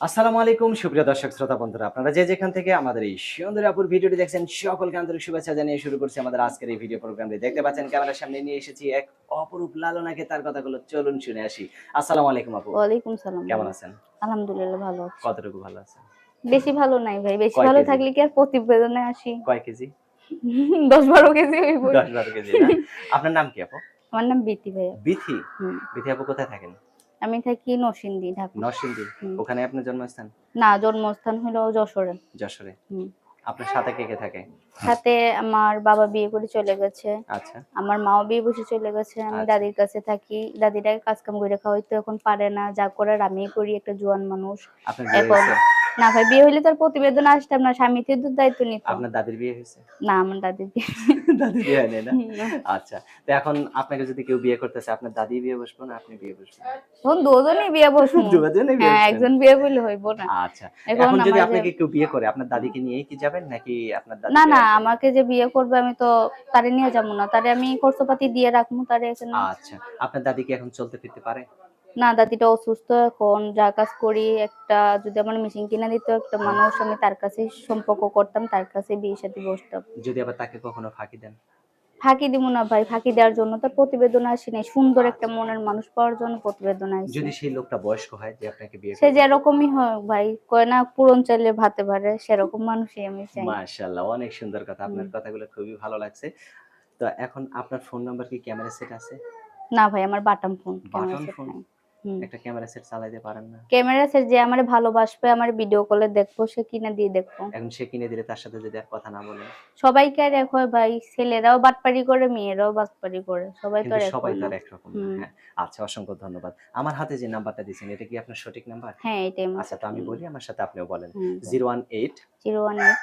আসসালামু আলাইকুম সুপ্রিয় দর্শক শ্রোতা বন্ধুরা, আপনারা যে যেখান থেকে আমাদের এই সুন্দর আপুর ভিডিওটি দেখছেন সকলকে আন্তরিক শুভেচ্ছা জানিয়ে শুরু করছি আমাদের আজকের এই ভিডিও প্রোগ্রামটি। দেখতে পাচ্ছেন ক্যামেরার সামনে নিয়ে এসেছি এক অপরূপ লালনাকে, তার কথাগুলো চলুন শুনে আসি। আসসালামু আলাইকুম আপু। ওয়ালাইকুম সালাম কেমন ভাই। আছেন? আলহামদুলিল্লাহ ভালো আছি। কতটুকু ভালো আছেন? বেশি ভালো নাই ভাই। বেশি কয় ভালো কেজি? থাকলে কি আর প্রতিবেদনে আসি? কয় কেজি? ১০-১২ কেজি হইবই। ১০-১২ কেজি না? আপনার নাম কি আপু? আমার নাম বিথি ভাইয়া। বিথি? হুম। বিথি আপু কোথায় থাকেন? আমি থাকি নরসিংদী, ঢাকা। নরসিংদী? হুম। ওখানে আপনার জন্মস্থান? না, জন্মস্থান হলো যশোরে। যশোরে? হুম। আপনার সাথে কে কে থাকে? সাথে আমার বাবা বিয়ে করে চলে গেছে। আচ্ছা, আমার মাও বিয়ে বসে চলে গেছে। আমি আচ্ছা। দাদির কাছে থাকি। দাদিটাকে কাজ-কাম কইরা খাওয়াইতে এখন পারে না। যা করার আমিই করি, একটা জোয়ান মানুষ। আপনার বিয়ে এখন হয়েছে? না ভাই, বিয়ে হইলে তো আর প্রতিবেদনে আসতাম না। স্বামী তো দায়িত্ব নিত। আপনার দাদির বিয়ে হয়েছে? না, আমার দাদির বিয়ে দাদি বিয়ে হয় নাই না? না। আচ্ছা। তো এখন আপনাকে যদি কেউ বিয়ে করতে চায়, আপনার দাদি বিয়ে বসবো না আপনি বিয়ে বসবেন? এখন দুজনেই বিয়া বসমু। দুজনেই বিয়ে হ্যাঁ, বসবেন? একজন বিয়ে করলে হইব না। আচ্ছা। এখন এখন যদি আমার যে আপনাকে কেউ বিয়ে করে, আপনার দাদিকে নিয়েই কি যাবেন? নাকি আপনার না, দাদিকে না, একদম আমাকে যে বিয়ে করবে আমি তো তারে নিয়ে যাবো না। তারে আমি খরচপাতি দিয়ে রাখবো তারে এখানে। আচ্ছা। আপনার দাদি কি এখন চলতে ফিরতে পারে? না, দাদিটা অসুস্থ এখন। যা কাজ করি একটা যদি আমার মেশিন কিনা দিত একটা মানুষ আমি তার কাছেই সম্পর্ক করতাম, তার কাছে বিয়ে শাদী বসতাম। যদি আবার তাকে কখনো ফাঁকি দেন? ফাঁকি দিব না ভাই, ফাঁকি দেওয়ার জন্য তো প্রতিবেদনে আসি নাই। সুন্দর একটা আচ্ছা। মনের মানুষ পাওয়ার জন্য প্রতিবেদনে আইছি। যদি সেই লোকটা বয়স্ক হয় যে আপনাকে বিয়ে সে করবে? যেরকমই হোক ভাই, কয় না পুরন চাইলে ভাতে বাড়ে, সেরকম মানুষই আমি চাই। মাশাআল্লাহ, অনেক সুন্দর কথা। হুম। আপনার কথাগুলো খুবই ভালো লাগছে। তো এখন আপনার ফোন নাম্বার কি ক্যামেরা সেট আছে? না ভাই, আমার button phone, camera button set phone? নাই। হুম। একটা ক্যামেরা সেট চালাইতে পারেন না? ক্যামেরা সেট যে আমারে ভালোবাসবে, আমার ভিডিও কলে দেখবো, সে কিনা দিয়ে দেখবো। এখন সে কিনে দিলে তার সাথে যদি আর কথা না বলেন? সবাইকে আর এক হয় ভাই, ছেলেরাও বাটপারি করে, মেয়েরাও বাটপারি করে। সবাই তো কিন্তু আর এক সবাই হয় তো না। আর একরকম না। হুম। হ্যাঁ, আচ্ছা, অসংখ্য ধন্যবাদ। আমার হাতে যে নাম্বারটা দিছেন এটা কি আপনার সঠিক নাম্বার? হ্যাঁ, এটাই আমার আচ্ছা, তো আমি বলি, আমার সাথে আপনিও বলেন। হুম, বলেন। 018 018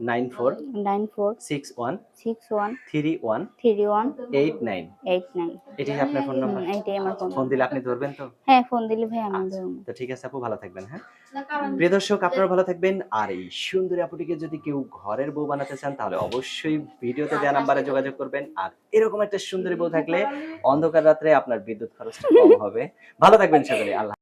94 94 61 61 31 31 89 89। এটাই আপনার ফোন নাম্বার? এইটাই আমার আচ্ছা, ফোন ফোন নাম্বার। দিলে আপনি ধরবেন তো? হ্যাঁ, ফোন দিলে ভাই আমি আচ্ছা, ধরবো। তো ঠিক আছে আপু, ভালো থাকবেন, হ্যাঁ? প্রিয় দর্শক, আপনারা ভালো থাকবেন। আর এই সুন্দরী আপুটিকে যদি কেউ ঘরের বউ বানাতে চান তাহলে অবশ্যই ভিডিওতে দেওয়া নাম্বারে যোগাযোগ করবেন। আর এরকম একটা সুন্দরী বউ থাকলে অন্ধকার রাত্রে আপনার বিদ্যুৎ খরচটা কম হবে। ভালো থাকবেন সকলে। আল্লাহ